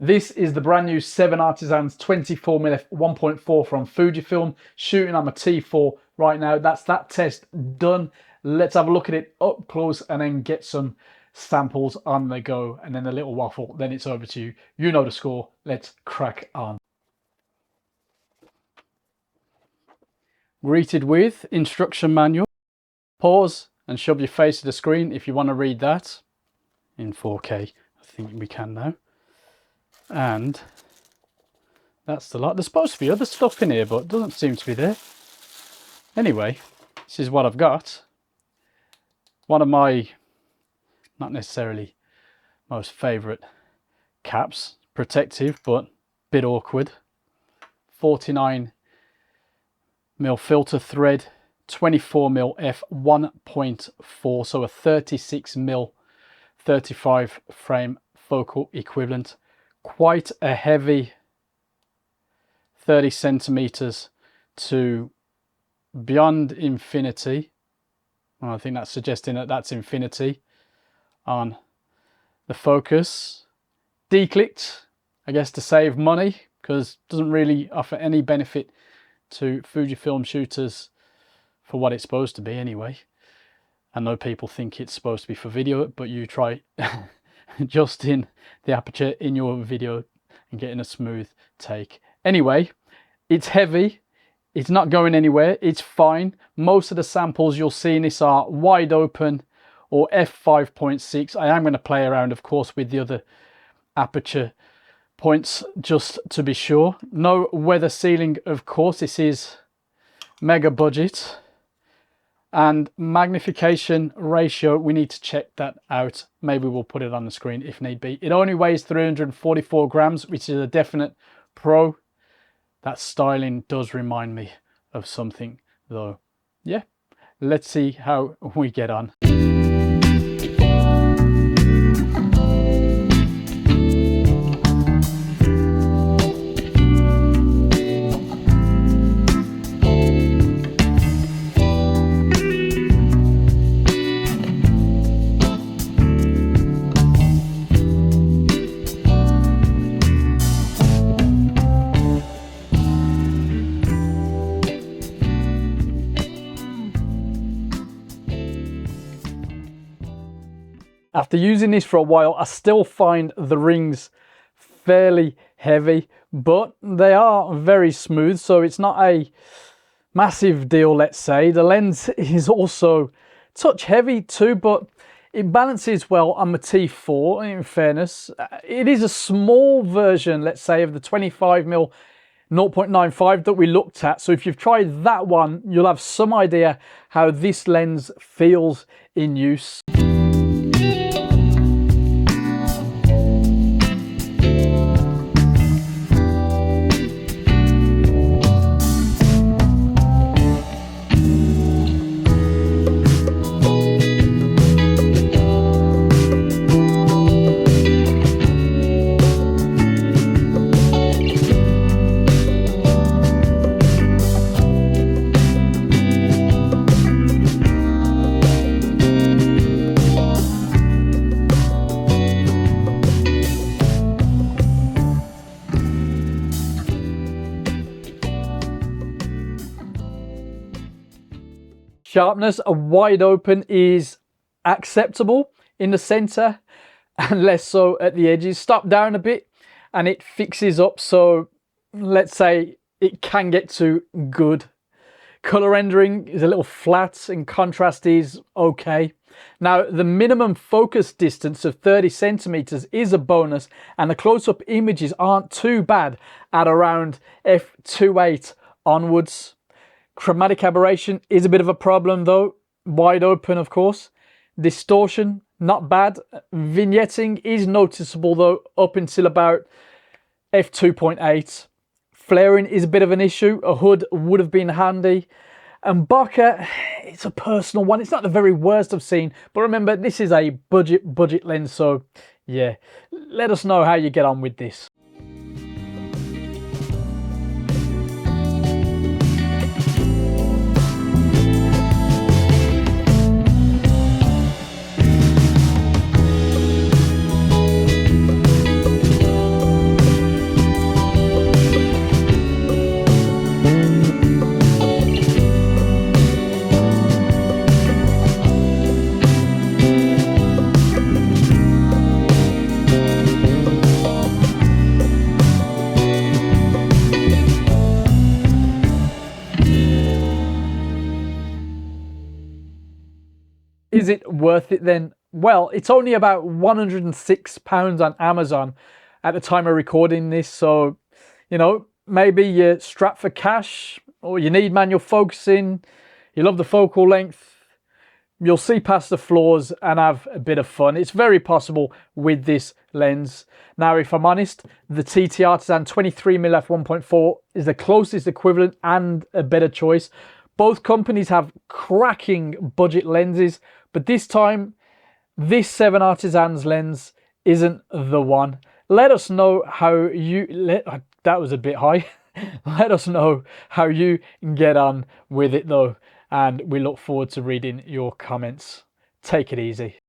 This is the brand new 7Artisans 24mm f1.4 from Fujifilm, shooting on my T4 right now. That's that test done. Let's have a look at it up close and then get some samples on the go, and then a little waffle, then it's over to you. You know the score. Let's crack on. Greeted with instruction manual. Pause and shove your face to the screen if you want to read that in 4K. I think we can now. And that's the lot. There's supposed to be other stuff in here, but it doesn't seem to be there. Anyway, this is what I've got. One of my, not necessarily most favourite caps. Protective, but a bit awkward. 49mm filter thread. 24mm f1.4, so a 36mm 35 frame focal equivalent. Quite a heavy 30 centimeters to beyond infinity. Well, I think that's suggesting that that's infinity on the focus. Declicked, I guess, to save money, because it doesn't really offer any benefit to Fujifilm shooters for what it's supposed to be anyway. I know people think it's supposed to be for video, but you try adjusting the aperture in your video and getting a smooth take. Anyway, it's heavy. It's not going anywhere. It's fine. Most of the samples you'll see in this are wide open or f5.6. I am going to play around, of course, with the other aperture points just to be sure. No weather sealing, of course. This is mega budget. And magnification ratio, we need to check that out. Maybe we'll put it on the screen if need be. It only weighs 344 grams, which is a definite pro. That styling does remind me of something though. Yeah, let's see how we get on. After using this for a while, I still find the rings fairly heavy, but they are very smooth, so it's not a massive deal, let's say. The lens is also touch heavy too, but it balances well on my T4, in fairness. It is a small version, let's say, of the 25mm 0.95 that we looked at, so if you've tried that one, you'll have some idea how this lens feels in use. Sharpness wide open is acceptable in the center and less so at the edges. Stop down a bit and it fixes up, so let's say it can get to good. Color rendering is a little flat and contrast is okay. Now the minimum focus distance of 30 centimeters is a bonus, and the close-up images aren't too bad at around f2.8 onwards. Chromatic aberration is a bit of a problem though, wide open of course. Distortion, not bad. Vignetting is noticeable though, up until about f2.8. Flaring is a bit of an issue. A hood would have been handy. And bokeh, it's a personal one. It's not the very worst I've seen, but remember, this is a budget lens, so yeah. Let us know how you get on with this. it worth it then? Well, it's only about £106 on Amazon at the time of recording this. So, you know, maybe you're strapped for cash, or you need manual focusing, you love the focal length, you'll see past the flaws and have a bit of fun. It's very possible with this lens. Now, if I'm honest, the TT Artisan 23mm f1.4 is the closest equivalent and a better choice. Both companies have cracking budget lenses, but this time, this 7Artisans lens isn't the one. Let us know how you... that was a bit high. Let us know how you get on with it though. And we look forward to reading your comments. Take it easy.